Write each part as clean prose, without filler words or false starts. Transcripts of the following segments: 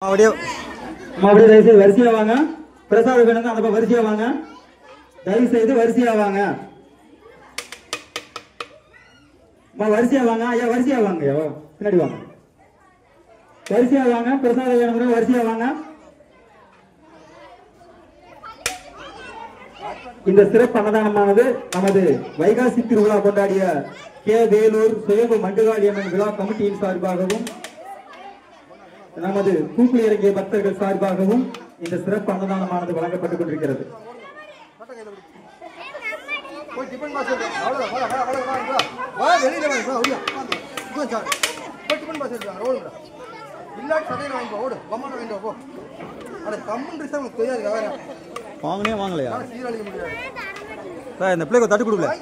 அப்படியே தயவு செய்து வரிசையா வாங்க. பிரசாதம் வேணுங்க, அந்த வரிசையா வாங்க. தயவு செய்து வரிசையா வாங்க. வரிசையா வாங்க ஐயா, வரிசையா வாங்க. பின்னாடி வாங்க, வரிசையா வாங்க. பிரசாதம் வேணுங்க, வரிசையா வாங்க. இந்த சிறப்பு அன்னதானமானது நமது வைகாசி திருவிழா கொண்டாடிய கே வேலூர் சுயம்பு மண்டுகாளியம்மன் விழா கமிட்டியின் சார்பாகவும் நமது கூக்குளி இறங்கிய பக்தர்கள் சார்பாகவும் இந்த சிறப்பு அன்னதானமானது வழங்கப்பட்டுக் கொண்டிருக்கிறது. வாங்கனே வாங்கலையா இந்த பிள்ளைக்கு தட்டு கொடுக்கல.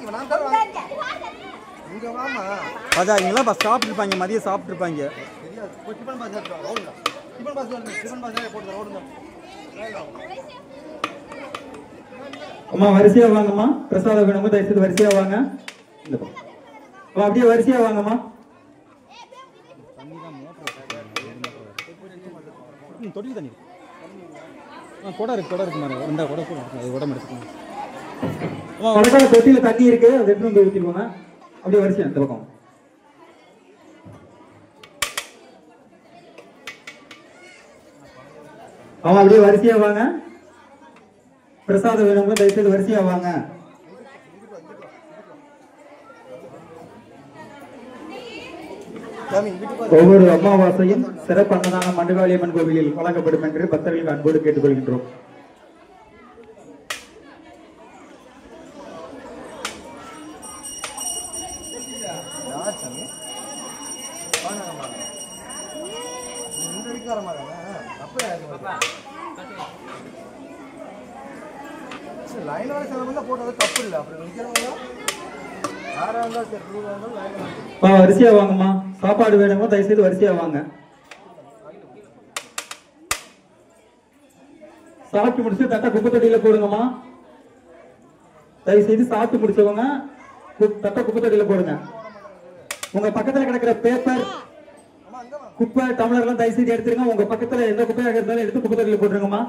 அதான் இங்கெல்லாம் சாப்பிட்டு இருப்பாங்க, மதியம் சாப்பிட்டு இருப்பாங்க. அம்மா வரிசையா வாங்கம்மா. பிரசாதம் வேணுமா, தயவுசெய்து வரிசையா வாங்க. அப்படியே வரிசையா வாங்கம்மா. தொட்டி தண்ணி குடம் இருக்கு மாதிரி இந்த குடம் உடம்பு எடுத்துக்கோங்க. வடக்கால தொட்டியில தண்ணி இருக்கு, அதை எடுத்து வந்து ஊற்றிடுவாங்க. அப்படியே வரிசையா இந்த பக்கம். அவன் அப்படியே வரிசையா வாங்க. பிரசாதம் வேணுங்க, தயவுசெய்து வரிசையா வாங்க. ஒவ்வொரு அமாவாசையும் சிறப்பு அன்னதானம் மண்டுகாளியம்மன் கோவிலில் வழங்கப்படும் என்று பக்தர்களுக்கு அன்போடு கேட்டுக்கொள்கின்றோம். வரிசையா வாங்கம்மா. சாப்பாடு வேணுமோ தயவுசெய்து வரிசையா வாங்க. சாப்பிட்டு முடிச்சு தட்டை குப்பை தொட்டியில போடுங்கம்மா. தயவு செய்து சாப்பிட்டு முடிச்சவங்க தட்டை குப்பை தொட்டியில போடுங்க. உங்க பக்கத்துல கிடக்கிற பேப்பர், குப்பை, டம்ளர் எல்லாம் தயவு செய்து எடுத்துருங்க. உங்க பக்கத்துல எந்த குப்பையாக இருந்தாலும் எடுத்து குப்பை தொட்டியில போட்டுருங்கம்மா.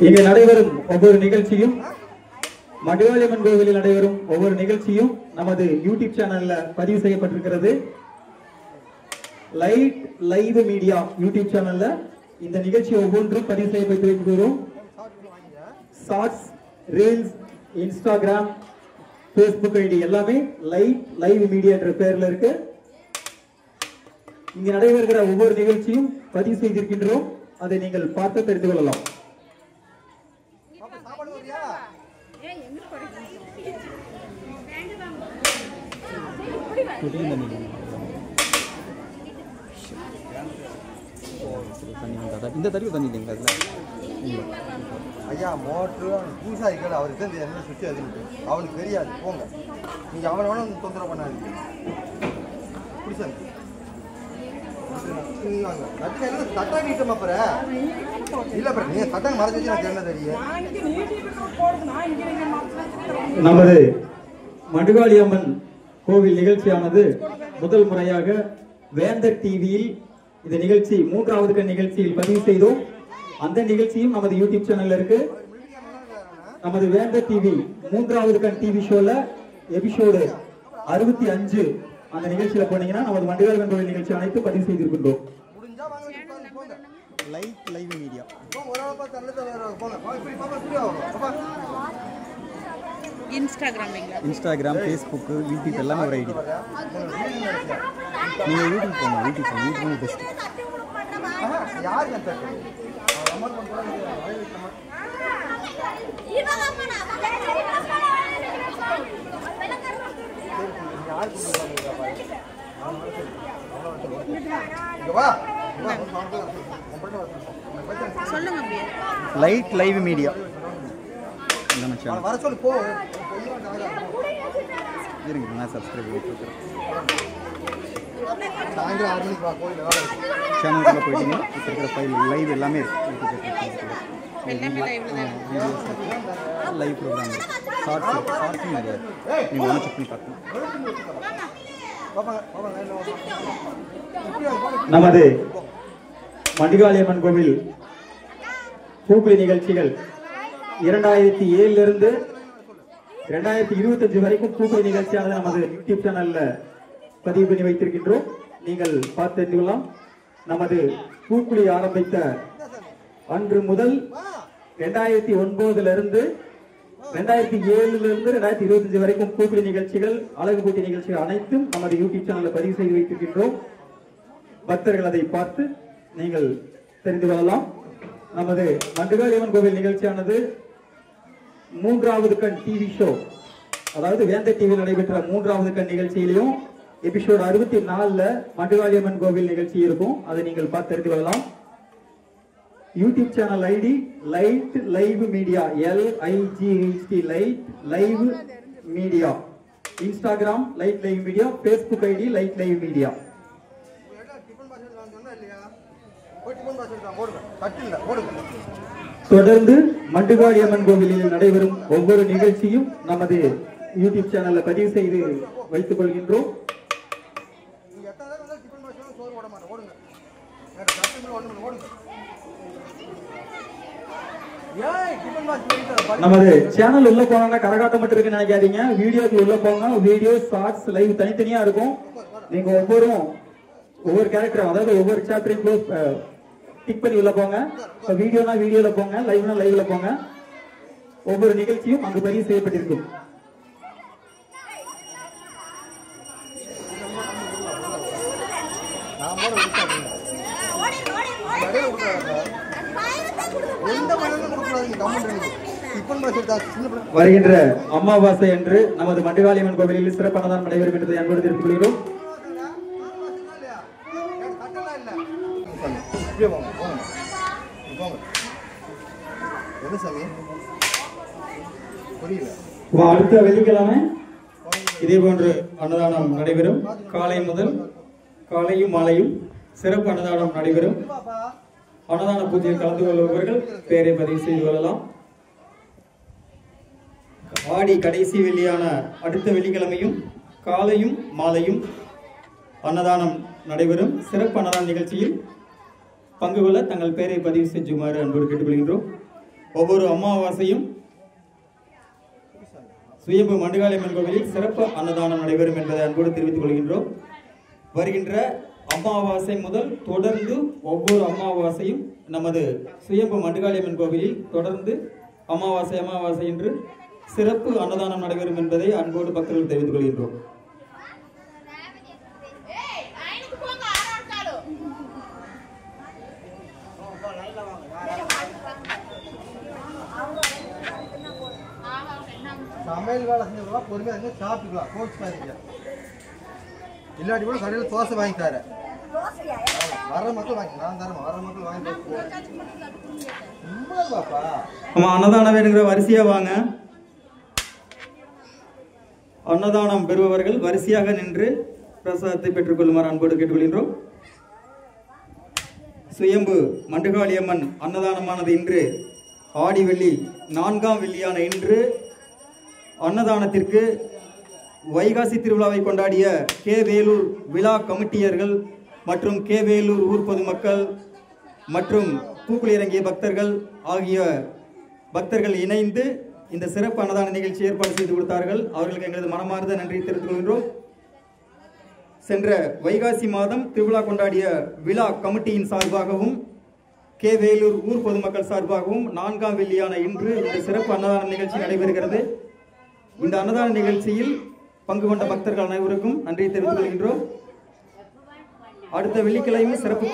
இங்கே நடைபெறும் ஒவ்வொரு நிகழ்ச்சியும், மண்டுகாளியம்மன் கோவிலில் நடைபெறும் ஒவ்வொரு நிகழ்ச்சியும் நமது யூடியூப் சேனல்ல பதிவு செய்யப்பட்டிருக்கிறது. லைவ் மீடியா யூடியூப் சேனல்ல இந்த நிகழ்ச்சி ஒவ்வொன்றும் பதிவு செய்யப்பட்டிருக்கிறோம். Shorts, reels, Instagram, Facebook ID எல்லாமே லைவ் மீடியா என்ற பெயர்ல இருக்கு. இங்கு நடைபெறுகிற ஒவ்வொரு நிகழ்ச்சியும் பதிவு செய்திருக்கின்றோம். அதை நீங்கள் பார்த்து தெரிந்து கொள்ளலாம். இந்த தடவை தண்ணி இல்லைங்க ஐயா. மோட்ரு பூசாரி கேடு, அவருக்கு தான் என்ன சுற்றி அதுன்னு அவனுக்கு தெரியாது. போங்க, நீங்க அவனை வேணா தொந்தரவு பண்ணாதீங்க. புரிசாங்க தட்டா நீட்டமா பிற இல்ல பிற நீங்க தட்டாங்க மறைச்சு வச்சு எனக்கு என்ன தெரியும். நமது மண்டுகாளியம்மன் கோவில் நிகழ்ச்சியானது முதல் முறையாக வேந்தர் டிவியில் இந்த நிகழ்ச்சி 3வது கண் நிகழ்ச்சியில் பதிவு செய்தோம். அந்த நிகழ்ச்சியும் நமது யூடியூப் சேனல்ல இருக்கு. நமது வேந்தர் டிவி 3வது கண் டிவி ஷோல எபிசோடு 65 அந்த நிகழ்ச்சியில போனீங்கன்னா நமது மண்டுகாளியம்மன் கோவில் நிகழ்ச்சி அனைத்து பதிவு செய்திருக்கின்றோம். Live media Instagram, Facebook, YouTube எல்லாமே ஒரு ஐடி. நீங்க யூடியூப் போங்க, யூடியூப் பெஸ்ட். லைவ் மீடியா வர சொல்லு. போ இருங்க, நான் சப்ஸ்கிரைப் பண்ணிக்கிறேன். சாயந்தரம் 6 மணிக்கு வா, கோயிலில் வேலை சேனலுக்குள்ள போயிட்டீங்கன்னா இப்போ இருக்கிற ஃபைல் லைவ் எல்லாமே இருக்குது. லைவ் ப்ரோக்ராம் நமது மண்டுகாளியம்மன் கோவில் பூக்குழி நிகழ்ச்சிகள் 2007 இருந்து 2025 வரைக்கும் பூக்குழி நிகழ்ச்சியானது நமது யூடியூப் சேனல்ல பதிவு பண்ணி வைத்திருக்கின்றோம். நீங்கள் பார்த்து தெரிந்து கொள்ளலாம். நமது பூக்குழி ஆரம்பித்த அன்று முதல் 2009 இருந்து 2007 இருந்து 2025 வரைக்கும் பூக்குழி நிகழ்ச்சிகள், அழகு போட்டி நிகழ்ச்சிகள் அனைத்தும் நமது யூடியூப் சேனல்ல பதிவு செய்து வைத்திருக்கின்றோம். பக்தர்கள் அதை பார்த்து நீங்கள் தெரிந்து கொள்ளலாம். நமது மண்டுகாளியம்மன் கோவில் நிகழ்ச்சியானது 3வது கண் டிவி ஷோ, அதாவது வேந்த டிவியில் நடைபெற்ற 3வது கண் நிகழ்ச்சியிலையும் எபிசோட் 64ல மண்டுகாளியம்மன் கோவில் நிகழ்ச்சி இருக்கும். அதை நீங்கள் பார்த்து தெரிந்து கொள்ளலாம். YouTube channel ID Light live Media, LIGHT Light live media, Instagram Light live Media, Facebook ID Light live Media. தொடர்ந்து மண்டுகாளியம்மன் கோவிலில் நடைபெறும் ஒவ்வொரு நிகழ்ச்சியும் நமது யூடியூப் சேனல்ல பதிவு செய்து வைத்துக் கொள்கின்றோம். நமது சேனல் உள்ள போனா கரகாட்டம் மட்டும் இருக்குன்னு நினைக்காதீங்க. வீடியோக்கு உள்ள போங்க. வீடியோ, ஷார்ட்ஸ், லைவ் தனித்தனியா இருக்கும். நீங்க ஒவ்வொரு கேரக்டரும், அதாவது ஒவ்வொரு சாப்டரையும் க்ளோஸ் டிக் பண்ணி உள்ள போங்க. வீடியோனா வீடியோல போங்க, லைவ்னா லைவ்ல போங்க. ஒவ்வொரு நிகழ்ச்சியும் அங்கு பதிவு செய்யப்பட்டிருக்கும். வருகின்ற அமாவாசை அன்று நமது மண்டுகாளியம்மன் கோவிலில் சிறப்பு அன்னதானம் நடைபெறும் என்பதை அன்போடு தெரிவித்துக் கொள்கிறோம். அடுத்த வெள்ளிக்கிழமை இதே போன்று அன்னதானம் நடைபெறும். காலையும் மாலையும் சிறப்பு அன்னதானம் நடைபெறும். அன்னதான பூஜையில் கலந்து கொள்பவர்கள் பெயரை பதிவு செய்து கொள்ளலாம். ஆடி கடைசி வெள்ளியான அடுத்த வெள்ளிக்கிழமையும் காலையும் மாலையும் அன்னதானம் நடைபெறும். சிறப்பு அன்னதான நிகழ்ச்சியில் பங்கு கொள்ள தங்கள் பெயரை பதிவு செஞ்சுமாறு அன்போடு கேட்டுக்கொள்கின்றோம். ஒவ்வொரு அமாவாசையும் சுயம்பு மண்டுகாளியம்மன் கோவிலில் சிறப்பு அன்னதானம் நடைபெறும் என்பதை அன்போடு தெரிவித்துக் கொள்கின்றோம். வருகின்ற அமாவாசை முதல் தொடர்ந்து ஒவ்வொரு அமாவாசையும் நமது சுயம்பு மண்டுகாளியம்மன் கோவிலில் தொடர்ந்து அமாவாசை என்று சிறப்பு அன்னதானம் நடைபெறும் என்பதை அன்போடு பக்தர்கள் தெரிவித்துக் கொள்கின்றோம். சமையல் வேலை செஞ்சவங்களா பொறுமையாக இருந்து சாப்பிட்டுக்கலாம். கோச்சு பாருங்க, இல்லாட்டி கூட கடையில் தோசை வாங்கி தரேன். வர மக்கள் வாங்கி நான் தரேன். வர மக்கள் வாங்கி பாப்பா. ஆமா, அன்னதானம் வேணுங்கிற வரிசையா வாங்க. அன்னதானம் பெறுபவர்கள் வரிசையாக நின்று பிரசாதத்தை பெற்றுக் கொள்ளுமாறு அன்போடு கேட்டுக்கொள்கின்றோம். சுயம்பு மண்டுகாளியம்மன் அன்னதானமானது இன்று ஆடி வெள்ளி 4ஆம் வெள்ளியான இன்று அன்னதானத்திற்கு வைகாசி திருவிழாவை கொண்டாடிய வேலூர் விழா கமிட்டியர்கள் மற்றும் வேலூர் ஊர் பொதுமக்கள் மற்றும் பூக்குழி இறங்கிய பக்தர்கள் ஆகிய பக்தர்கள் இணைந்து இந்த சிறப்பு அன்னதான நிகழ்ச்சி ஏற்பாடு செய்து கொடுத்தார்கள். அவர்களுக்கு எங்களது மனமார்ந்த நன்றி தெரிவித்துக் கொள்கின்றோம். சென்ற வைகாசி மாதம் திருவிழா கொண்டாடிய விழா கமிட்டியின் சார்பாகவும் வேலூர் ஊர் பொதுமக்கள் சார்பாகவும் 4ஆம் வெள்ளியான இன்று இந்த சிறப்பு அன்னதான நிகழ்ச்சி நடைபெறுகிறது. இந்த அன்னதான நிகழ்ச்சியில் பங்கு கொண்ட பக்தர்கள் அனைவருக்கும் நன்றி தெரிவித்துக் கொள்கின்றோம். அடுத்த வெள்ளிக்கிழமையும் சிறப்பு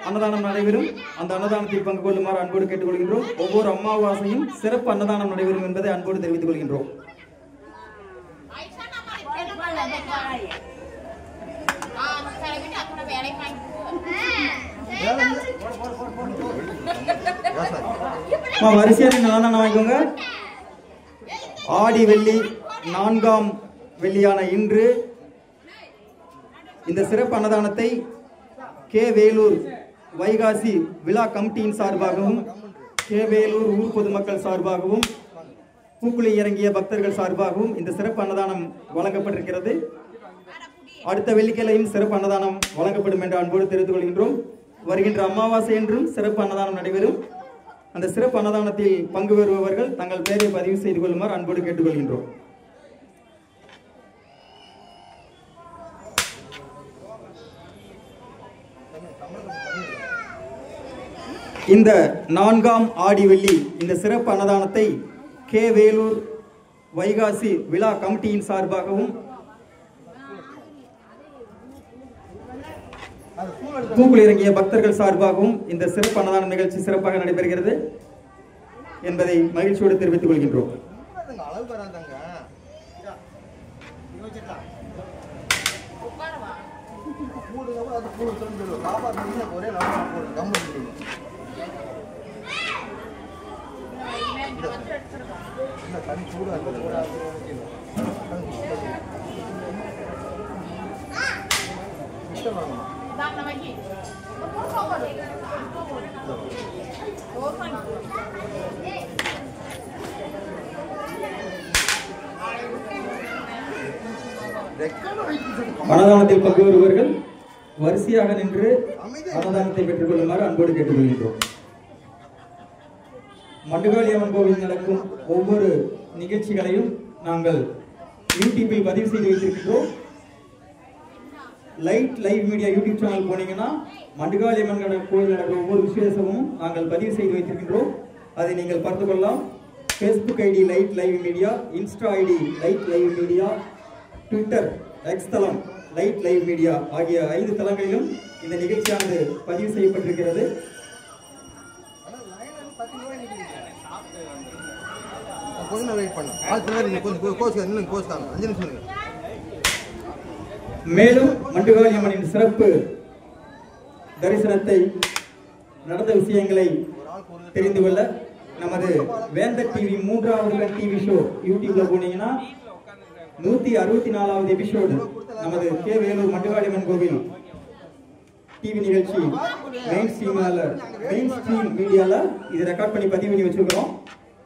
அன்னதானம் நடைபெறும். அந்த அன்னதானத்தில் பங்கு கொள்ளுமாறு அன்போடு கேட்டுக்கொள்கின்றோம். ஒவ்வொரு அமாவாசையும் சிறப்பு அன்னதானம் நடைபெறும் என்பதை அன்போடு தெரிவித்துக் கொள்கின்றோம். வரிசையாக அன்னதானம் வாங்கிக்கோங்க. ஆடி வெள்ளி 4ஆம் வெள்ளியான இன்று இந்த சிறப்பு அன்னதானத்தை வேலூர் வைகாசி விழா கமிட்டியின் சார்பாகவும் வேலூர் ஊர் பொதுமக்கள் சார்பாகவும் பூக்குழி இறங்கிய பக்தர்கள் சார்பாகவும் இந்த சிறப்பு அன்னதானம் வழங்கப்பட்டிருக்கிறது. அடுத்த வெள்ளிக்கிழமையும் சிறப்பு அன்னதானம் வழங்கப்படும் என்ற அன்போடு தெரிவித்துக் கொள்கின்றோம். வருகின்ற அமாவாசை என்றும் சிறப்பு அன்னதானம் நடைபெறும். அந்த சிறப்பு அன்னதானத்தில் பங்கு பெறுபவர்கள் தங்கள் பெயரை பதிவு செய்து கொள்ளுமாறு அன்போடு கேட்டுக்கொள்கின்றோம். இந்த 4ஆம் ஆடி வெள்ளி இந்த சிறப்பு அன்னதானத்தை கே வேலூர் வைகாசி விழா கமிட்டியின் சார்பாகவும் பூக்குழி இறங்கிய பக்தர்கள் சார்பாகவும் இந்த சிறப்பு அன்னதான நிகழ்ச்சி சிறப்பாக நடைபெறுகிறது என்பதை மகிழ்ச்சியோடு தெரிவித்துக் கொள்கின்றோம். அன்னதானத்தில் பங்கு பெறுபவர்கள் வரிசையாக நின்று அன்னதானத்தை பெற்றுக் கொள்ளுமாறு அன்போடு கேட்டுக்கொள்கின்றோம். மண்டுகாளி அம்மன் கோவில் நடக்கும் ஒவ்வொரு நிகழ்ச்சிகளையும் நாங்கள் யூடியூபில் பதிவு செய்து வைத்திருக்கின்றோம். Light live media YouTube channel போனீங்கன்னா மண்டுகாளி அம்மன் கோவில் நடக்கிற ஒவ்வொரு விசேஷமும் நாங்கள் பதிவு செய்து வைத்திருக்கின்றோம். அதை நீங்கள் பார்த்து கொள்ளலாம். Facebook ID Light live Media, Insta ID Light live Media, Twitter X தளம் லைட் லைவ் மீடியா ஆகிய 5 தளங்களிலும் இந்த நிகழ்ச்சியானது பதிவு செய்யப்பட்டிருக்கிறது. மேலும் மண்டுகாளி அம்மனின் சிறப்பு தரிசனத்தை நடந்த விஷயங்களை தெரிந்து கொள்ள நமது வேந்தர் டிவி 3வது டிவி ஷோ யூடியூப்ல போனீங்கன்னா 164வது எபிசோடு நமது கே வேலூர் மண்டுகாளி அம்மன் கோவில் டிவி நிகழ்ச்சி மெயின் ஸ்ட்ரீம் மீடியால இது ரெக்கார்ட் பண்ணி பதிவு பண்ணி வச்சிருக்கிறோம்.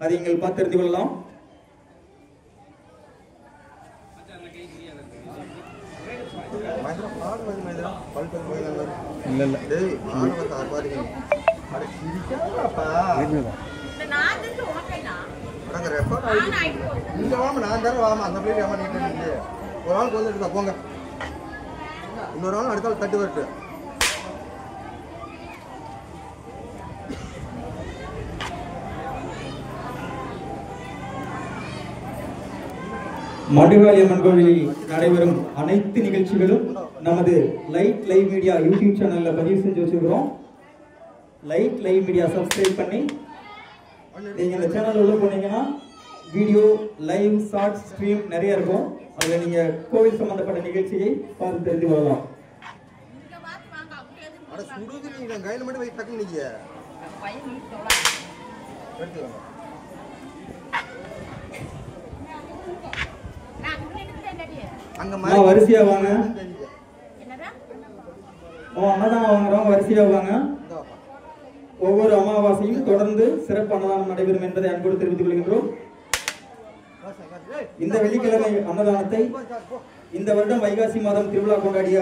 அதை நீங்கள் பார்த்து தெரிந்து கொள்ளலாம். போங்க, இன்னொரு ஆள் அடுத்தால் தட்டு வரட்டு. மண்டுகாளி அம்மன் கோவிலில் நடைபெறும் அனைத்து நிகழ்ச்சிகளும் நமது லைட் லைவ் மீடியா யூடியூப் சேனல்ல பதிவு செஞ்சு வச்சிருக்கிறோம். லைட் லைவ் மீடியா சப்ஸ்கிரைப் பண்ணி நீங்க இந்த சேனல் உள்ள போனீங்கன்னா வீடியோ லைவ் ஷார்ட் ஸ்ட்ரீம் நிறைய இருக்கும். அதுல நீங்க கோவில் சம்பந்தப்பட்ட நிகழ்ச்சியை பார்த்து தெரிந்து கொள்ளலாம். வரிசையா வாங்க, அன்னதானம் வாங்குறோம், வரிசையா வாங்க. ஒவ்வொரு அமாவாசையும் தொடர்ந்து சிறப்பு அன்னதானம் நடைபெறும் என்பதை அன்போடு தெரிவித்துக் கொள்கின்றோம். இந்த வெள்ளிக்கிழமை அன்னதானத்தை இந்த வருடம் வைகாசி மாதம் திருவிழா கொண்டாடிய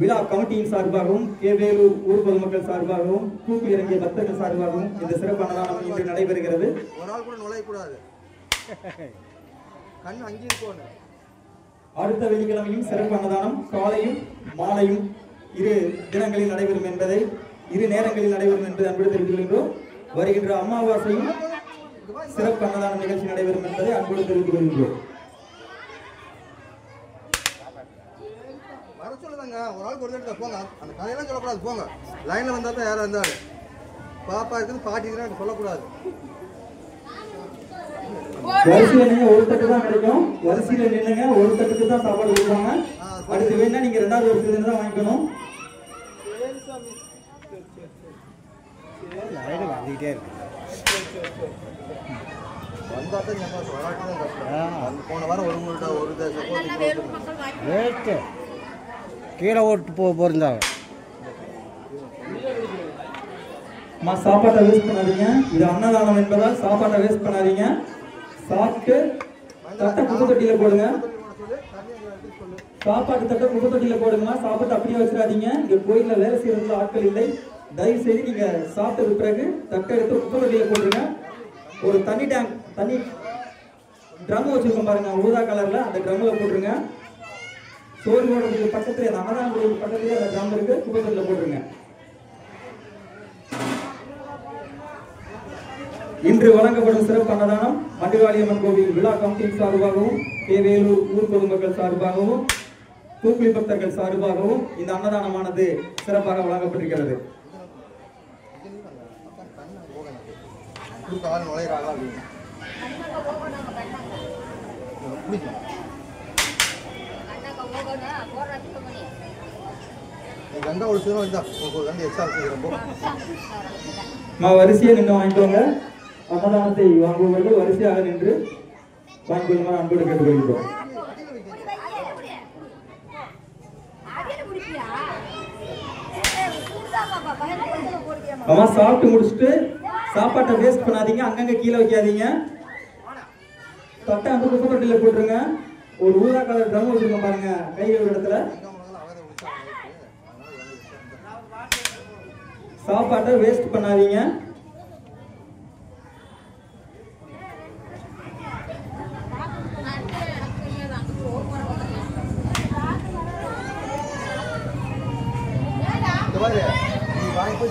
விழா கமிட்டியின் சார்பாகவும் கேவேலூர் ஊர் பொதுமக்கள் சார்பாகவும் பூக்குழி இறங்கிய பக்தர்கள் சார்பாகவும் இந்த சிறப்பு அன்னதானம் இன்று நடைபெறுகிறது. அடுத்த வெள்ளிக்கிழமையும் சிறப்பு அன்னதானம் காலையும் மாலையும் 2 தினங்களில் நடைபெறும் என்பதை 2 நேரங்களில் நடைபெறும் என்பதை அன்போடு தெரிவித்துக் கொள்கின்றோம். வருகின்ற அமாவாசையும் சிறப்பு அன்னதான நிகழ்ச்சி நடைபெறும் என்பதை அன்போடு தெரிவித்துக் கொள்கின்றோம். ஒரு ஆள் கொடுத்துட்டு போங்க, அந்த கதையெல்லாம் சொல்லக்கூடாது. போங்க, லைன்ல வந்தா தான் யாரும் இருந்தாலும் பாப்பா இருக்குது பாட்டி இருக்குன்னு சொல்லக்கூடாது. வரிசையில நீங்க ஒரு தட்டு தான் கிடைக்கும். வரிசையில நின்னுங்க, ஒரு தட்டுக்கு தான் சாப்பாடு கொடுப்பாங்க. அடுத்து வேணா நீங்க 2வது வரிசையில தான் வாங்கிக்கணும். போன வாரம் கீழே ஓட்டு போயிருந்தாங்க. சாப்பாட்டை வேஸ்ட் பண்ணாதீங்க. இது அன்னதானம் என்பதால் சாப்பாட்டை வேஸ்ட் பண்ணாதீங்க. சாப்பிட்டு தட்டை குப்பை தொட்டியில போடுங்க. சாப்பாட்டு தட்டை குப்பை தொட்டியில போடுங்க. சாப்பாட்டு அப்படியே வச்சிடாதீங்க. இங்க கோயில்ல வேலை செய்யறதுல ஆட்கள் இல்லை. தயவு செய்து நீங்க சாப்பிட்டது பிறகு தட்டை எடுத்து குப்பை தொட்டியில போடுங்க. ஒரு தண்ணி டேங்க் தண்ணி ட்ரம் வச்சிருக்கோம் பாருங்க, ஊதா கலர்ல, அந்த ட்ரம்ல போட்டுருங்க. சோறு போடுறதுக்கு பக்கத்துல அன்னதானம் பக்கத்துல அந்த ட்ரம் இருக்கு, குப்பை தொட்டியில போட்டுருங்க. இன்று வழங்கப்படும் சிறப்பு அன்னதானம் மண்டுகாளியம்மன் கோவில் விழா கமிட்டியின் சார்பாகவும், வேலூர் ஊர் பொதுமக்கள் சார்பாகவும், தூக்குளி பக்தர்கள் சார்பாகவும் இந்த அன்னதானமானது சிறப்பாக வழங்கப்பட்டிருக்கிறது. வரிசையை நின்று வாங்கிக்கோங்க. அன்னதானத்தை வாங்குபவர்கள் வரிசையாக நின்று வாங்கிக்கொள்ளுமாறு அன்போடு கேட்டுக்கொள்கிறோம். சாப்பிட்டு முடிச்சுட்டு சாப்பாட்டை வேஸ்ட் பண்ணாதீங்க, அங்கங்க கீழே வைக்காதீங்க. தட்டை அந்த குப்பை தொட்டியில போட்டுருங்க. ஒரு ஊதா கலர் ட்ரம் வச்சிருக்கோம் பாருங்க, கைகள் இடத்துல. சாப்பாட்டை வேஸ்ட் பண்ணாதீங்க.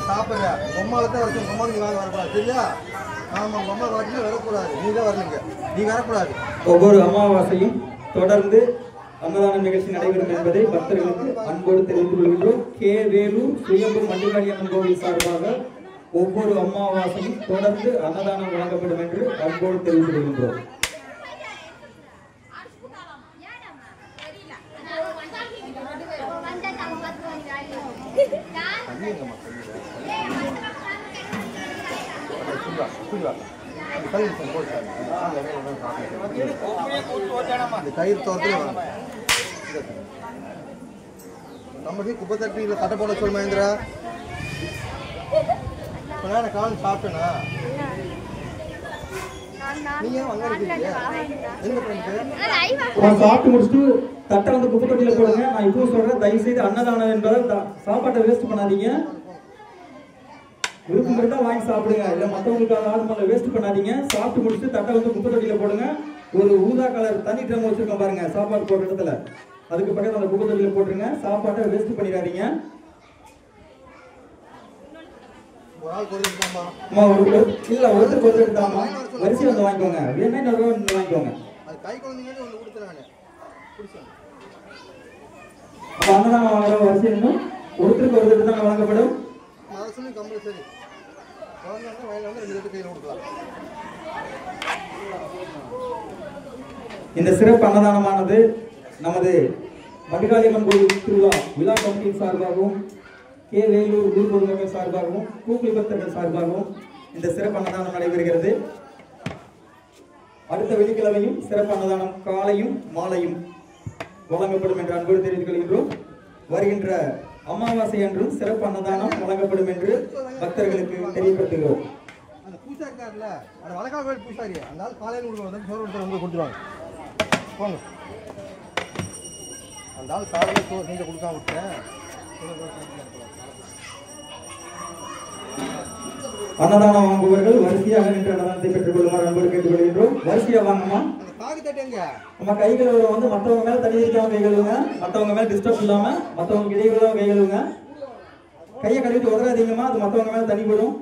சாப்பிடுற பொம்மாலத்தை வரைக்கும் பொம்மா நீ வாங்க வரக்கூடாது, சரியா? ஆமா, பொம்மா வாட்டில வரக்கூடாது, நீ தான் வரணுங்க, நீ வரக்கூடாது. ஒவ்வொரு அமாவாசையும் தொடர்ந்து அன்னதான நிகழ்ச்சி நடைபெறும் என்பதை பக்தர்களுக்கு அன்போடு தெரிவித்துக் கொள்கின்றோம். வேலூர் சுயம்பு மண்டுகாளியம்மன் கோவில் சார்பாக ஒவ்வொரு அமாவாசையும் தொடர்ந்து அன்னதானம் வழங்கப்படும் என்று அன்போடு தெரிவித்துக் கொள்கின்றோம். கயிறு தோட்டத்துல நம்ம குப்பை தட்டியில் தட்டை போட சொல்லு மகேந்திரா. நான் காலம் சாப்பிட்டேனா? சாப்பிட்டு முடிச்சுட்டு தட்டை வந்து குப்பை தொட்டியில போடுங்க. நான் இப்போ சொல்றேன், தயவு செய்து அன்னதானம் என்பதை சாப்பாட்டை வேஸ்ட் பண்ணாதீங்க. விருப்பம் இருந்தா வாங்கி சாப்பிடுங்க, இல்ல மற்றவங்களுக்காக ஆத்மால வேஸ்ட் பண்ணாதீங்க. சாப்பிட்டு முடிச்சுட்டு தட்டை வந்து குப்பை தொட்டியில போடுங்க. ஒரு ஊதா கலர் தண்ணி ட்ரம் வச்சிருக்கோம் பாருங்க, சாப்பாடு போடுற இடத்துல, அதுக்கு பக்கத்துல அந்த குப்பை தொட்டியில போட்டுருங்க. சாப்பாட்டை வேஸ்ட் பண்ணிடாதீங்க. இல்ல ஒருத்தருக்கு ஒருத்தர் எடுத்தாமா வரிசை வந்து வாங்கிக்கோங்க. வேணா இன்னொரு வந்து வாங்கிக்கோங்க. அன்னதானம் வாங்குற வரிசை இன்னும் ஒருத்தருக்கு ஒருத்தர் தான் வழங்கப்படும். இந்த சிறப்பு அன்னதானமானது நமது மண்டுகாளியம்மன் கோவில் திருவிழா விழா கமிட்டியின் சார்பாகவும், வேலூர் ஊர் பொதுமக்கள் சார்பாகவும், தூக்குளி பக்தர்கள் சார்பாகவும் இந்த சிறப்பு அன்னதானம் நடைபெறுகிறது. அடுத்த வெள்ளிக்கிழமையும் சிறப்பு அன்னதானம் காலையும் மாலையும் வழங்கப்படும் என்று அன்போடு தெரிவித்துக் கொள்கின்றோம். வருகின்ற அமாவாசை அன்றும் சிறப்பு அன்னதானம் வழங்கப்படும் என்று பக்தர்களுக்கு தெரியப்படுத்துகிறோம். அந்த பூசாரி இருக்காருல்ல, அந்த வழக்காடு கோயில் பூசாரி, அந்த ஆள் காலையில் கொடுக்கணும், சோறு எடுத்து வந்து கொடுத்துருவாங்க. போங்க, அந்த ஆள் காலையில் சோறு செஞ்சு கொடுக்காம விட்டேன். அன்னதானம் வாங்குபவர்கள் வரிசையாக நின்று அன்னதானத்தை பெற்றுக் கொள்ளுமாறு அன்போடு கேட்டுக்கொள்கின்றோம். வரிசையா வாங்கம்மா. நம்ம கை கழுவுற வந்து மற்றவங்க மேல தண்ணி இருக்காம கை கழுவுங்க. மற்றவங்க மேல டிஸ்டர்ப் இல்லாம மற்றவங்க இடையில கை கழுவுங்க. கையை கழுவிட்டு உதறாதீங்கம்மா, அது மற்றவங்க மேல தண்ணி போடும்.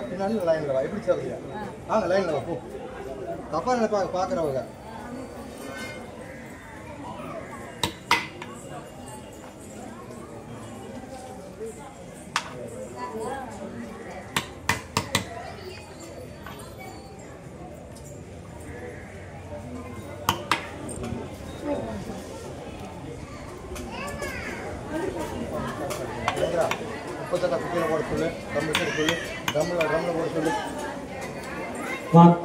பின்னாடி லைன்ல வா, எப்படி சொல்றீங்க? வாங்க லைன்ல வா, போ. தப்பா நினைப்பாங்க பாக்குறவங்க. தட்டை குப்பையில் போட சொல்லு, தம்பு சொல்லு, ட்ரம்மில் போட சொல்லு.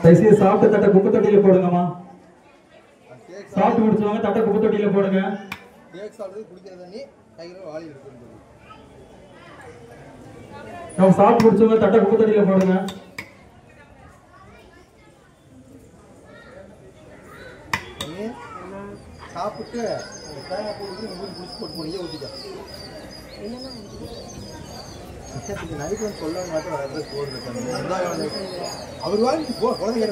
தயவுசெய்து சாப்பிட்ட தட்டை குப்பை தொட்டியில போடுங்கம்மா. சாப்பிட்டு முடிச்சவங்க தட்டை குப்பை தொட்டியில போடுங்க. கேக் சாப்பிட்றது குடிக்கிற தண்ணி கையில் வாளி இருக்கு. நம்ம சாப்பிட்டு முடிச்சவங்க தட்டை குப்பை தொட்டியில போடுங்க. சாப்பிட்டு அந்த தேங்காய் போட்டு குடிச்சு போட்டு போனீங்க ஊற்றிக்க. நைட்டு வந்து சொல்லணும் மட்டும் வர போடுறது. அவர் வாங்கி போ குழந்தைங்க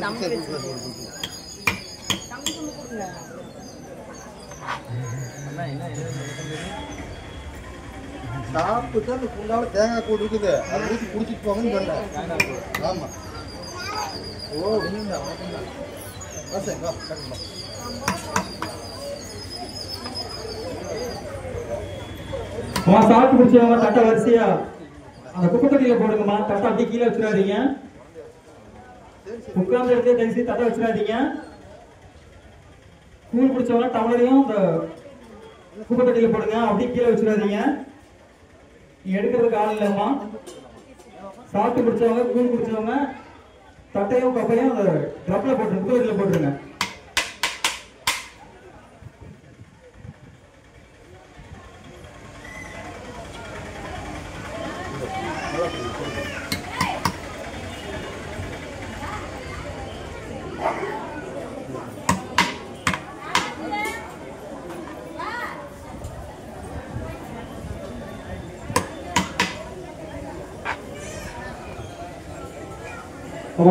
சாப்பிட்டு அந்த குண்டால தேங்காய் கூடு இருக்குது, அதை ஊற்றி குடிச்சிட்டு போங்கன்னு சொன்னேன். ஆமாம். ஓ ஒன்றுங்க சரிங்களா கரெக்டுங்களா. சாப்பிட்டு முடிச்சவங்க தட்டை வரிசையா அந்த குப்பை தொட்டியில போடுங்கம்மா. தட்டை அப்படியே கீழே வச்சிடாதீங்க. உட்கார்ந்து எடுத்து தயவுசெய்து தட்டை வச்சிடாதீங்க. கூழ் குடிச்சவங்க டம்ளரையும் அந்த குப்பை தொட்டியில போடுங்க. அப்படியே கீழே வச்சிடாதீங்க. நீ எடுக்கிறதுக்கு ஆள் இல்லம்மா. சாப்பிட்டு குடிச்சவங்க கூழ் குடிச்சவங்க தட்டையும் கப்பையும் அந்த ட்ரப்ல போட்டுருங்க, குப்பை தொட்டியில போட்டுருங்க.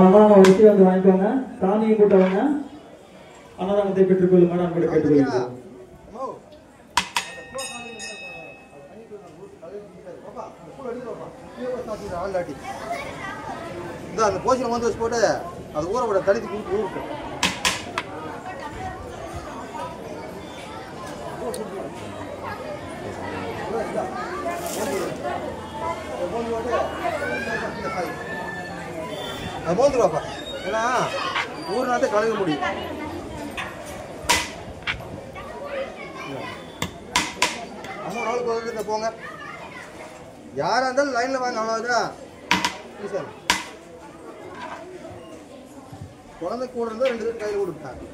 அன்னதானம் வச்சு வந்து வாங்கிக்கோங்க. சாமியும் கூட்டவங்க அன்னதானத்தை பெற்றுக்கொள்ளும் மேடம் கூட கேட்டுக்கொள்கிறோம். அந்த போஷன் வந்து வச்சு போட்டு அது ஊற விட தடுத்து கொடுத்து ஊருக்கு. அது போந்துருவாப்பா, ஏன்னா ஊர்னாத்தே கழுக முடியும். அம்மா நாளுக்கு வந்து போங்க, யாராக இருந்தாலும் லைனில் வாங்க. அவ்வளோதான் சார். குழந்தை கூட இருந்தால் 2 பேர் கையில் கொடுத்தாங்க.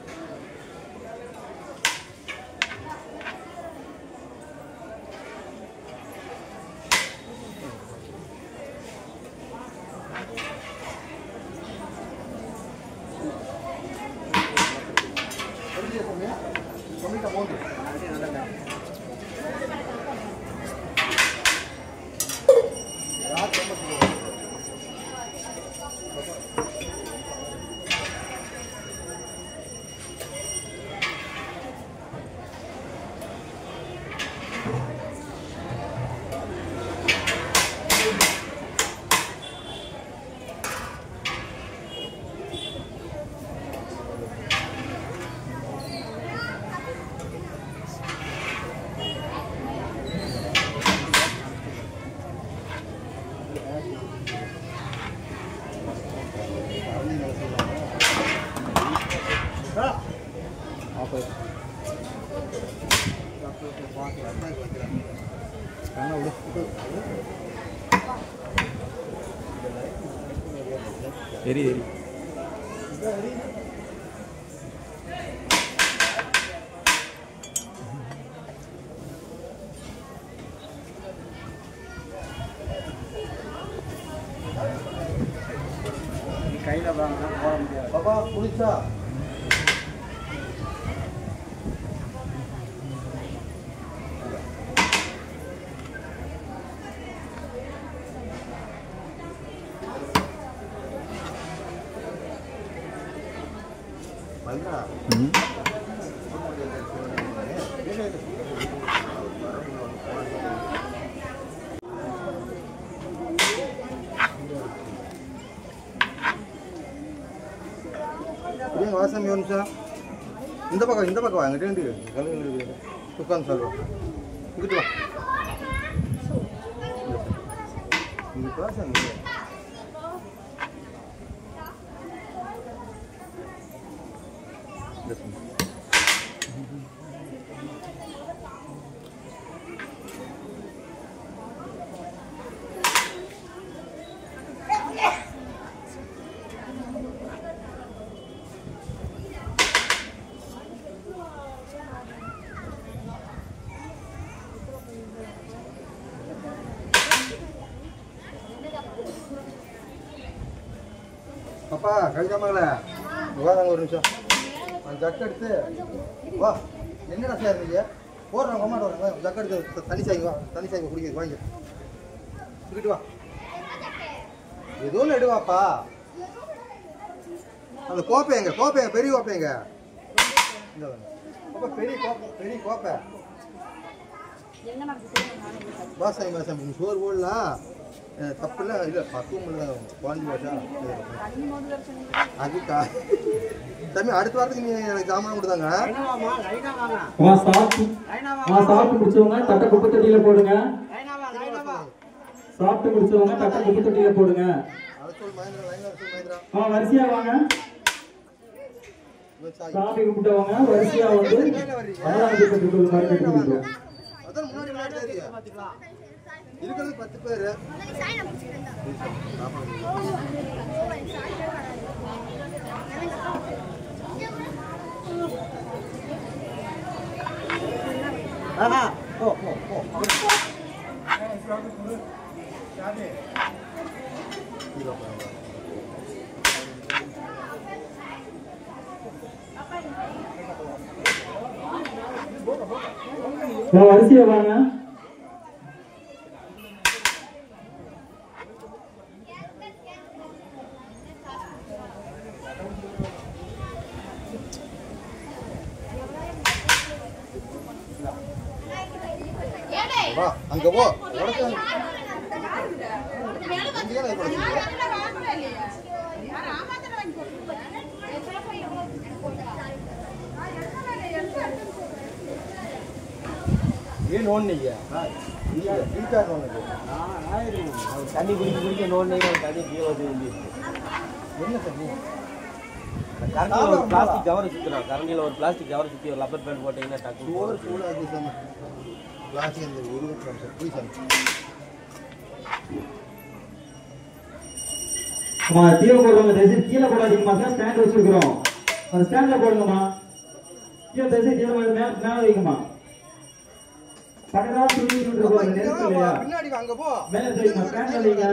எரி எரி கையில வாங்க போட முடியாது. பாப்பா குளிச்சா வாசம் நிமிஷம் இந்த பக்கம் வாங்க. 2 உட்காந்து சொல்லுவோம். இங்கிட்டு வா. இங்கிட்டு வாசம் வாப்பா கவிதாமங்களே வாங்க ஒரு நிமிஷம் அந்த ஜக்கு எடுத்து வா என்னடா சார் நீங்க போடுறோம் அம்மாட்ட வராங்க ஜக்கு எடுத்து தண்ணி சாய்ங்க வா தண்ணி சாய்ங்க குடிக்க வாங்க தூக்கிட்டு வா ஏதோ ஒன்று எடுவாப்பா அந்த கோப்பைங்க பெரிய கோப்பைங்க இந்த அப்போ பெரிய கோப்பை பாசாமி நீங்கள் சோறு போடலாம் தப்புல இல்லை பக்குவம் இல்லை குழந்தை பாஷா அதுக்கா தம்பி அடுத்த வாரத்துக்கு நீங்கள் எனக்கு ஜாமான் கொடுத்தாங்க சாப்பிட்டு முடிச்சவங்க தட்டை குப்பை தொட்டியில போடுங்க. சாப்பிட்டு முடிச்சவங்க தட்டை குப்பை தொட்டியில போடுங்க. வரிசையா வாங்க. சாமி கும்பிட்டவங்க வரிசையா வந்து இருக்கிறது 10 பேரு வரிசையா வாங்க. வா அங்க போ ஏன் நோண்டிங்க தண்ணி குடிக்க நோண்டிங்க தண்ணி என்ன தண்ணி பிளாஸ்டிக் கவர் சுற்றுறோம் கரண்டியில் ஒரு பிளாஸ்டிக் கவர் சுற்றி ஒரு லப்பர் பேண்ட் போட்டிங்கன்னா டக்கு சூடாக சாமி பிளாஸ்டிக் அந்த உருவம் போய் சாமி தீவை போடுவாங்க. தயவுசெய்து கீழே போடாதீங்கம்மா. ஸ்டாண்ட் வச்சிருக்கிறோம் அந்த ஸ்டாண்ட்ல போடுங்கம்மா. கீழே தயவுசெய்து கீழே மேல வைங்கம்மா. பக்கத்துல பின்னாடி அங்க போ மேல வைங்க. ஸ்டாண்ட்ல வைங்க.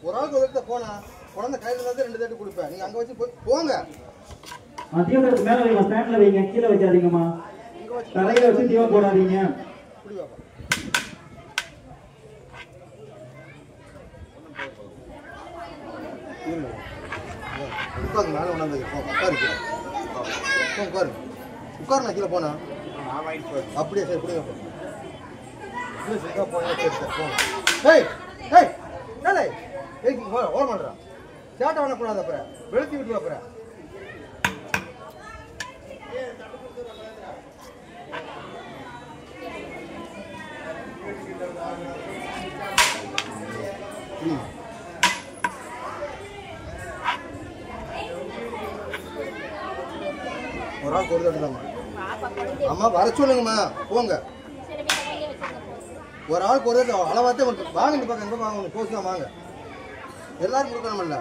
ஒரு ஆளுக்கு ஒருத்த போனா குழந்தை கையில இருந்தா 2 தட்டு கொடுப்பேன். நீங்க அங்க வச்சு போங்க. தீவை மேல வைங்க. ஸ்டாண்ட்ல வைங்க. கீழே வைக்காதீங்கம்மா. தரையில வச்சு தீவை போடாதீங்க. உட்காரு மேலே உணர்ந்து உட்காரு உட்காரு நான் கீழே போனா அப்படியே சரி கொடுங்க போனா சரி சார் போங்க. ஏய் ஏய் ஏலே ஏய் ஓட மாட்டா சேட்டை பண்ணக்கூடாது. அப்புறம் வெளுத்தி விட்டு அப்புறம் ஒரு ஆள் ஒரு தட்டுதாம்மா. அம்மா வர சொல்லுங்கம்மா போங்க. ஒரு ஆளுக்கு ஒரு அளவாத்தே வாங்க. இந்த பக்கம் எங்க வாங்க போச்சுதான் வாங்க. எல்லாரும் கொடுக்கணும்ல.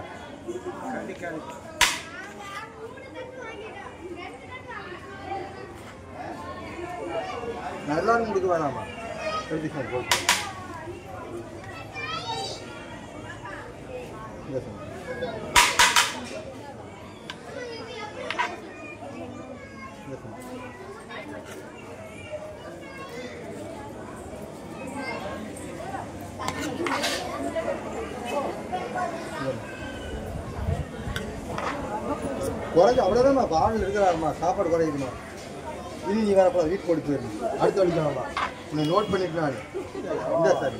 நான் எல்லாரும் கொடுக்க வேணாமா எடுத்து சார் குறைஞ்ச அவ்வளோதான் ஆள் இருக்கிறாருமா. சாப்பாடு குறையுதுமா. இனி நீ வேற போல வீட்டுக்கு ஓடி போயிரு. அடுத்த வலிக்கலாமா நீ நோட் பண்ணிக்கலாம். இந்த சார்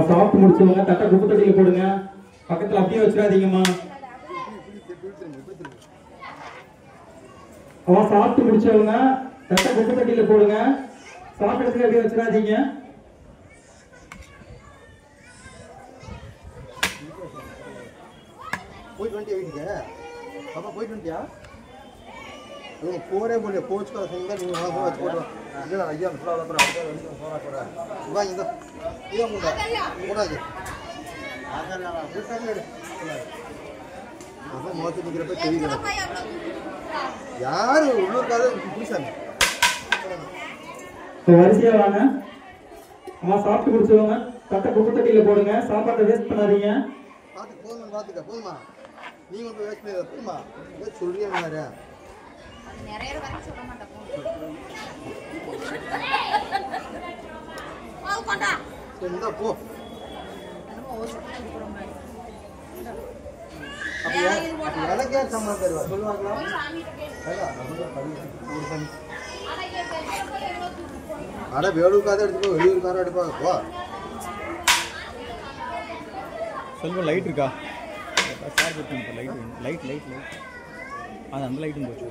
சாப்பிட்டு முடிச்சவங்க தட்டை குப்பை தொட்டியில போடுங்க. பக்கத்துல அப்படியே வச்சிடாதீங்கம்மா. சாப்பிட்டு முடிச்சவங்க தட்டை குப்பை தொட்டியில போடுங்க. சாப்பிடுறதுக்கு அப்படியே வச்சிடாதீங்க. போயிட்டு வந்துட்டியா வீட்டுக்கு? பாப்பா போயிட்டு வந்துட்டியா? போரே போல போச்சுக்கா செஞ்சா நீங்க வாங்க வச்சு போடுறோம். இல்லை ஐயா ஃபுல்லாக அப்புறம் அப்படியே வந்து போகிறா போகிறேன். வாங்க இந்த இதை கூடாது. அதான் மோசம் நிற்கிறப்ப தெரியல யாரு உள்ளூர்கார புதுசாமி. வரிசையா வாங்க. சாப்பிட்டு முடிச்சவங்க தட்டை குப்பை தொட்டியில போடுங்க. சாப்பாட்டை வேஸ்ட் பண்ணாதீங்க. பார்த்துக்க போதுமா நீங்க வந்து வேஸ்ட் பண்ணி போதுமா சொல்றியா நிறைய வரைக்கும் சொல்ல மாட்டேன் போ எனக்கு ஏன் சம்பளம் தருவா சொல்லுவாங்களா அட வேலூருக்காக எடுத்துக்கோ வெளியூருக்கார எடுப்பாங்க போ செல்வம் லைட் இருக்கா சார்ஜ் இருக்கு லைட் அது அந்த லைட்டும் போச்சு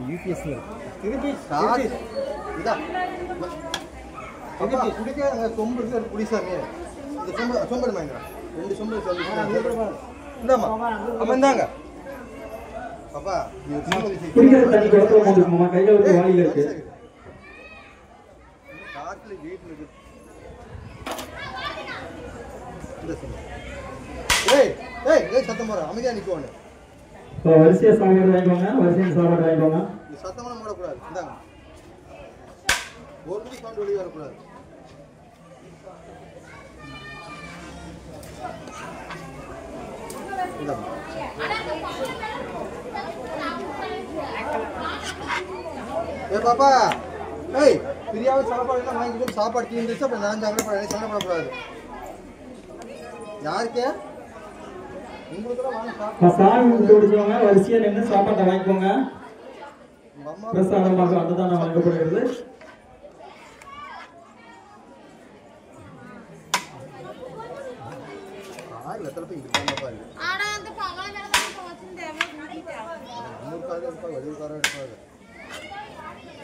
யூபிஎஸ்ல திருப்பி இதா குடிக்க சொம்பு இருக்கு குடிசாமி இந்த சொம்பு எடுமாங்க 2 சொம்பு இந்தாமா அப்ப இந்தாங்க பாப்பா குடிக்கிற தண்ணி கொடுத்து போடுமா கையில ஒரு வாளியில இருக்கு காட்டுல வீட்ல இருக்கு இந்த சொம்பு ஏய் சத்தம் போற அமைதியா நிக்கோன்னு வரிசையா சாப்பாடு வாங்கிக்கோங்க நீ சத்தமான போடக்கூடாது இந்தாங்க ஒரு சவுண்ட் வெளியே வரக்கூடாது பாப்பா பிரியாவை சாப்பாடு வாங்கிட்டு சாப்பாடு தீர்ந்துச்சு அப்புறம் நான் சங்கடப்படக்கூடாது யாருக்கு வரிசையா நின்று சாப்பாட்டை வாங்கிக்கோங்க. பிரசாதமாக அன்னதானம் வழங்கப்படுகிறது.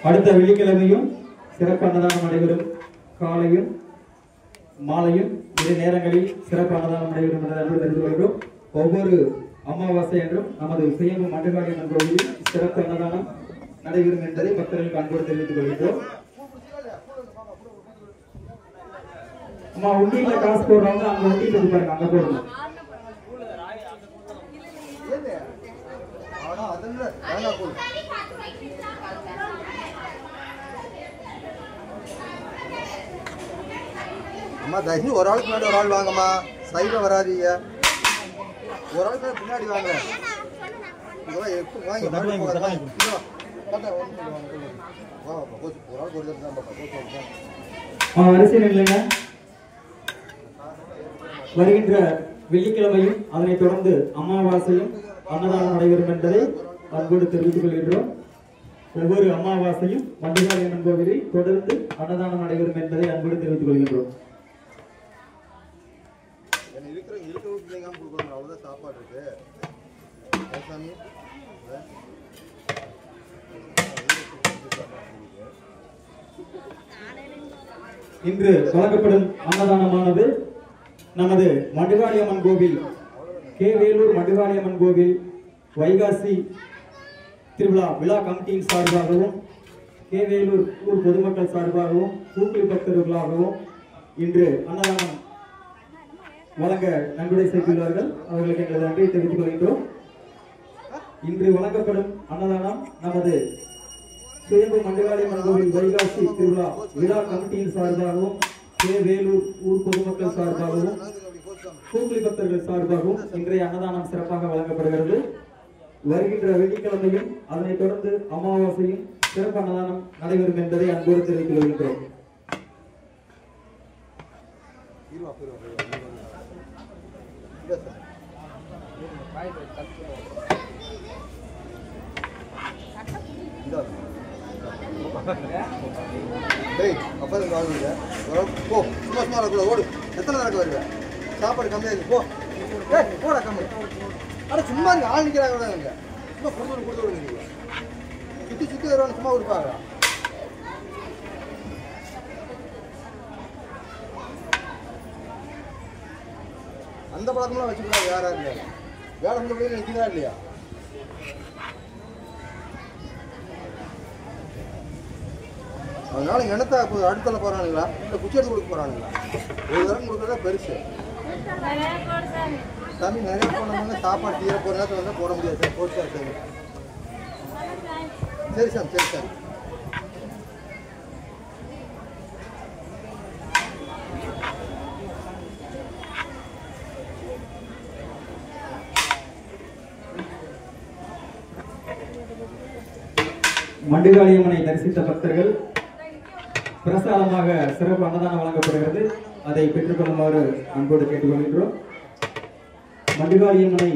அடுத்த வெள்ளிக்கிழமையும் சிறப்பு அன்னதானம் நடைபெறும். காலையும் மாலையும் 2 நேரங்களில் சிறப்பு அன்னதானம் நடைபெறும் என்று தெரிந்து கொள்கிறோம். ஒவ்வொரு அமாவாசை என்றும் நமது சுயம்பு மண்டகாளியம்மன் கோவிலில் சிறப்பு அன்னதானம் நடைபெறும் என்பதை பக்தர்களுக்கு அன்போடு தெரிவித்துக் கொள்கிறோம். அம்மா உண்டியில காசு போடுறவங்க அங்க உண்டியில இருப்பாங்க, அங்க போடுங்க. அம்மா தயவு ஒரு ஆளுக்கு முன்னாடி ஒரு ஆள் வாங்கம்மா, சைடில் வராதீங்க. ஒரு ஆளுக்கு பின்னாடி வாங்க. வருகின்ற வெள்ளிக்கிழமையும் அதனைத் தொடர்ந்து அமாவாசையும் அன்னதானம் நடைபெறும் என்பதை அன்போடு தெரிவித்துக் கொள்கின்றோம். ஒவ்வொரு அமாவாசையும் மண்டகாளியம்மன் கோவிலில் தொடர்ந்து அன்னதானம் நடைபெறும் என்பதை அன்போடு தெரிவித்துக் கொள்கின்றோம். சாப்பாடு இருக்கு இன்று வழங்கப்படும் அன்னதானமானது நமது மண்டகாளியம்மன் கோவில் வேலூர் மண்டகாளியம்மன் கோவில் வைகாசி திருவிழா விழா கமிட்டியின் சார்பாகவும் வேலூர் ஊர் பொதுமக்கள் சார்பாகவும் பூக்குழி பக்தர்களாகவும் இன்று அன்னதானம் வழங்க நன்கொடை செய்துள்ளார்கள். அவர்களுக்கு எங்களது நன்றியை தெரிவித்துக் கொள்கின்றோம். இன்று வழங்கப்படும் அன்னதானம் நமது சுயம்பு மண்டகாளியம்மன் கோவில் வைகாசி திருவிழா விழா கமிட்டியின் சார்பாகவும் வேலூர் ஊர் பொதுமக்கள் சார்பாகவும் பூக்குழி பக்தர்கள் சார்பாகவும் இன்றைய அன்னதானம் சிறப்பாக வழங்கப்படுகிறது. வருகின்ற வெள்ளிக்கிழமையும் அதனைத் தொடர்ந்து அமாவாசையும் சிறப்பு அன்னதானம் நடைபெறும் என்பதை அன்போடு தெரிவித்துக் கொள்கின்றோம். ஓடு எத்தனை நடக்க வருவேன் சாப்பாடு கம்மியாக போ போட கம்மி ஆனால் சும்மா இங்கே ஆள் நிற்கிறாங்க சும்மா கொடுத்து விடுங்க சுற்றி வருவாங்க சும்மா கொடுப்பாங்க. அந்த பழக்கம்லாம் வச்சுக்கலாம் யாரா இருந்தாங்க வேலை கொண்டு போய் நிற்கிறா இல்லையா? அதனால எண்ணத்தை அடுத்தல போறானுங்களா இல்லை குச்சி எடுத்து கொடுக்க போறானுங்களா? ஒரு தரம் கொடுக்குறதா பெருசு சாமி. நிறைய போனோம்னா சாப்பாடு தீர போகிற நேரத்தில் வந்து போட முடியாது சார். போட்டு சார் சரி சார் மண்டுகாளியம்மனை தரிசித்த பக்தர்கள் பிரசாதமாக சிறப்பு அன்னதானம் வழங்கப்படுகிறது. அதை பெற்றுக்கொள்ளுமாறு அன்போடு கேட்டுக்கொள்கின்றோம். மண்டுகாளியம்மனை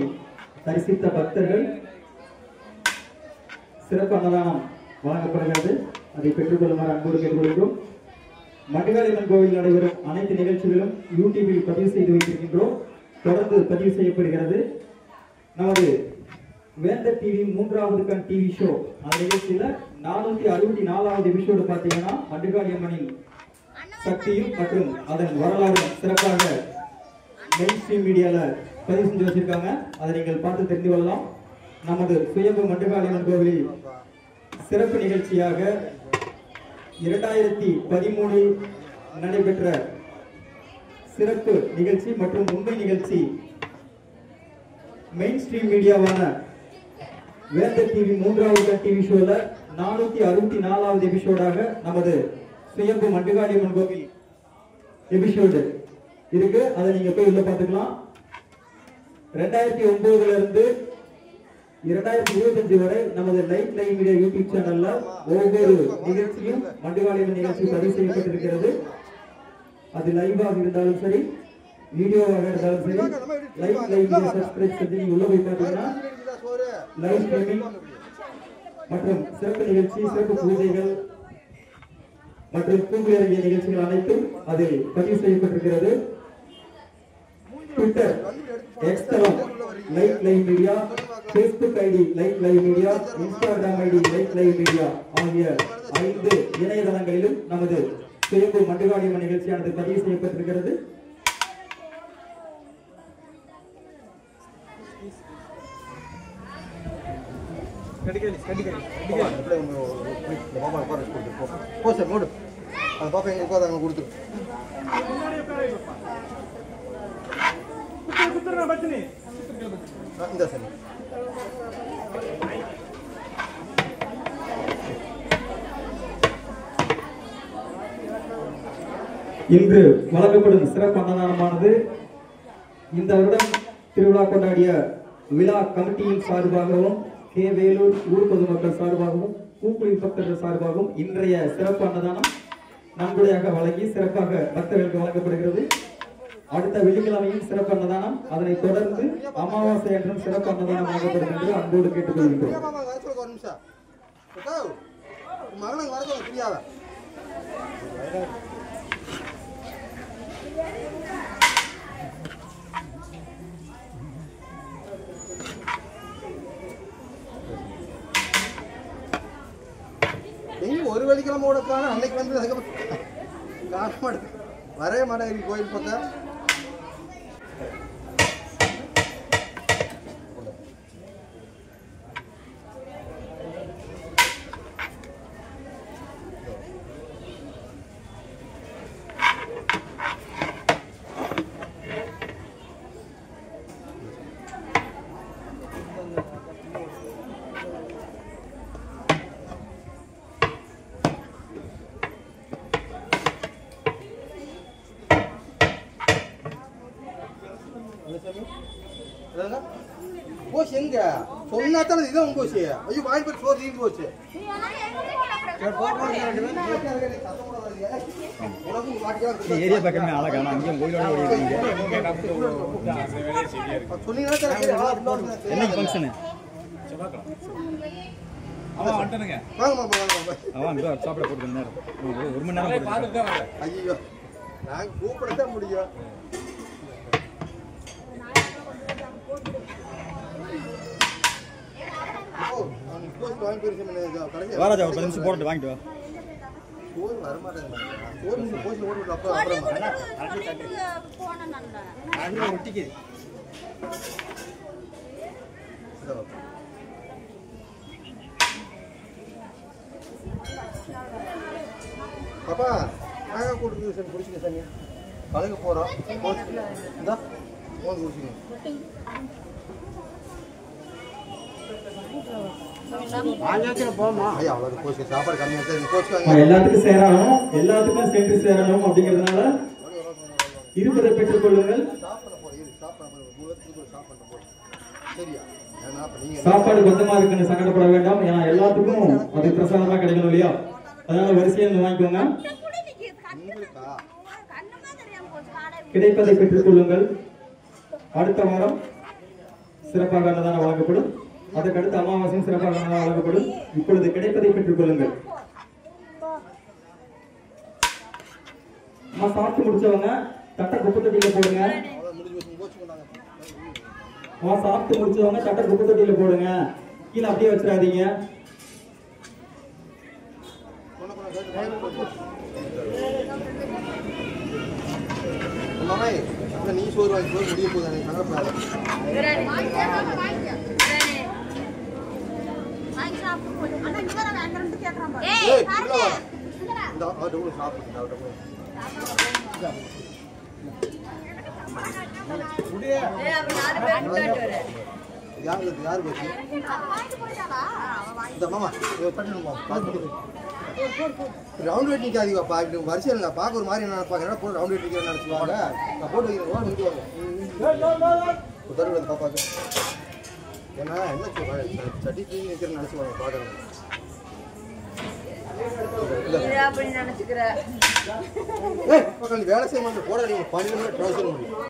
தரிசித்த பக்தர்கள் சிறப்பு அன்னதானம் வழங்கப்படுகிறது. அதை பெற்றுக்கொள்ளுமாறு அன்போடு கேட்டுக்கொள்கிறோம். மண்டுகாளியம்மன் கோவில் நடைபெறும் அனைத்து நிகழ்ச்சிகளும் யூடியூபில் பதிவு செய்து வைத்திருக்கின்றோம். தொடர்ந்து பதிவு செய்யப்படுகிறது. நமது வேந்தர் டிவி 3வது கண் டிவி ஷோ அந்த நிகழ்ச்சியில 464வது எபிசோடு பார்த்தீங்கன்னா மண்டுகாளியம்மனின் சக்தியும் மற்றும் அதன் வரலாறு சிறப்பாக மெயின் ஸ்ட்ரீம் மீடியால பதிவு செஞ்சு வச்சிருக்காங்க. அதை நீங்கள் பார்த்து தெரிந்து கொள்ளலாம். நமது சுயம்பு மண்டுகாளியம்மன் கோவிலில் சிறப்பு நிகழ்ச்சியாக 2013 நடைபெற்ற சிறப்பு நிகழ்ச்சி மற்றும் உண்மை நிகழ்ச்சி மெயின் ஸ்ட்ரீம் மீடியாவான வேந்தர் டிவி 3வது டிவி ஷோல 464வது எபிசோடாக நமது சுயம்பு மண்டுகாளியம்மன் கோவில் எபிசோடு இருக்கு. அதை நீங்க போய் உள்ள பார்த்துக்கலாம். 2009 இருந்து 2025 வரை நமது லைவ் மீடியா யூடியூப் சேனல்ல ஒவ்வொரு நிகழ்ச்சியும் மண்டுகாளியம்மன் நிகழ்ச்சி பதிவு செய்யப்பட்டிருக்கிறது. அது லைவாக இருந்தாலும் சரி, வீடியோவாக இருந்தாலும் சரி, லைவ் மீடியா சப்ஸ்கிரைப் செஞ்சு நீங்க உள்ள போய் பார்த்தீங்கன்னா லைவ் ஸ்ட்ரீமிங் மற்றும் சிறப்பு நிகழ்ச்சி, சிறப்பு பூஜைகள் மற்றும் பூங்குழலிய நிகழ்ச்சிகள் அனைத்தும் அதில் பதிவு செய்யப்பட்டிருக்கிறது. ட்விட்டர், எக்ஸ் தளம் Live Media, Facebook ID Live media, Instagram ID Live Media ஆகிய 5 இணையதளங்களிலும் நமது சுயம்பு மண்டுகாளியம்மன் நிகழ்ச்சியானது பதிவு செய்யப்பட்டிருக்கிறது. இன்று வழங்கப்படும் சிறப்பு அன்னதானமானது இந்த வருடம் திருவிழா கொண்டாடிய விழா கமிட்டியின் சார்பாகவும் கே வேலூர் ஊர் பொதுமக்கள் சார்பாகவும் பூக்குழி பக்தர்கள் சார்பாகவும் இன்றைய சிறப்பு அன்னதானம் நன்கொடையாக வழங்கி சிறப்பாக பக்தர்களுக்கு வழங்கப்படுகிறது. அடுத்த வெள்ளிக்கிழமையும் சிறப்பு அன்னதானம், அதனைத் தொடர்ந்து அமாவாசை என்றும் சிறப்பு அன்னதானம் வழங்கப்படும் என்று அன்போடு கேட்டுக்கொள்கின்றோம். ஒரு வெள்ளிக்கிழமை ஓடக்கான அன்னைக்கு வந்து வரவே மாட்டேங்குது கோயில் பக்கம். போச்சு எங்க சொன்னா தானே இதுதான் போச்சு. ஐயோ வாங்கி போய் சோறு தீர்ந்து போச்சு. ஏரியா பக்கமே அழகான அங்கேயும் கோயிலோட என்னைக்கு ஃபங்க்ஷனு? சாப்பிட போட்டு நேரம் 1 மணி நேரம். ஐயோ நாங்க கூப்பிடத்தான் முடியும். வாராஜா ஒரு 10 நிமிஷம் போட்டு வாங்கிட்டு வா. பாப்பா நாங்க கொடுத்து சார் குடிச்சுங்க சார். பழக போறோம். இந்தா குடிச்சுங்க. எல்லாத்துக்கும் சேரணும், எல்லாத்துக்கும் சேர்த்து சேரணும் அப்படிங்கிறதுனால இருப்பதை பெற்றுக் கொள்ளுங்கள். சரியா ஏன்னா அப்ப நீங்க சாப்பாடு கொஞ்சமா இருக்குன்னு சங்கடப்பட வேண்டாம். ஏன்னா எல்லாத்துக்கும் அது பிரசாதமா கிடைக்கணும் இல்லையா? அதனால வரிசையா இருந்து வாங்கிக்கோங்க. உங்களுக்கா கிடைப்பதை பெற்றுக் கொள்ளுங்கள். அடுத்த வாரம் சிறப்பாக அன்னதானம் வழங்கப்படும். அதற்கடுத்து அமாவாசையும் சிறப்பாக அன்னதானம் வழங்கப்படும். இப்பொழுது கிடைப்பதை பெற்றுக் கொள்ளுங்கள். அம்மா சாப்பிட்டு முடிச்சவங்க தட்டை குப்பை தொட்டியில போடுங்க. அவ்வளவு முடிஞ்சு வச்சு போச்சு கொண்டாங்க. அம்மா சாப்பிட்டு முடிச்சவங்க தட்டை குப்பை தொட்டியில போடுங்க. கீழே அப்படியே வச்சிடாதீங்க. மாமா அப்புறம் நீ சோறு வாங்கி சோறு முடிய போகுது எனக்கு சங்கடப்படாது. ஏய் உள்ள வா. இந்த ஆட்டோ கூட சாப்பிடுங்க ஆட்டோ கூட. யாரு பேசி இந்த மாமா பட்டுமா ரவுண்ட் வெயிட் நிற்காதீங்க வரிசையில் நான் பார்க்க ஒரு மாதிரி என்ன பார்க்குறேன் போட்டு ரவுண்ட் வெயிட் நிற்கிறேன் நினச்சிவாங்க நான் போட்டு வைக்கிறேன் நிற்குவாங்க தருவது பாப்பாக்கு ஏன்னா என்ன சொல்லுவாங்க சட்டி தூங்கி நிற்கிறேன்னு நினச்சிவாங்க பார்க்குறேன் வேலை செய்ய மாட்டேன் போட நீங்கள் 12 ட்ரௌசர் முடியும்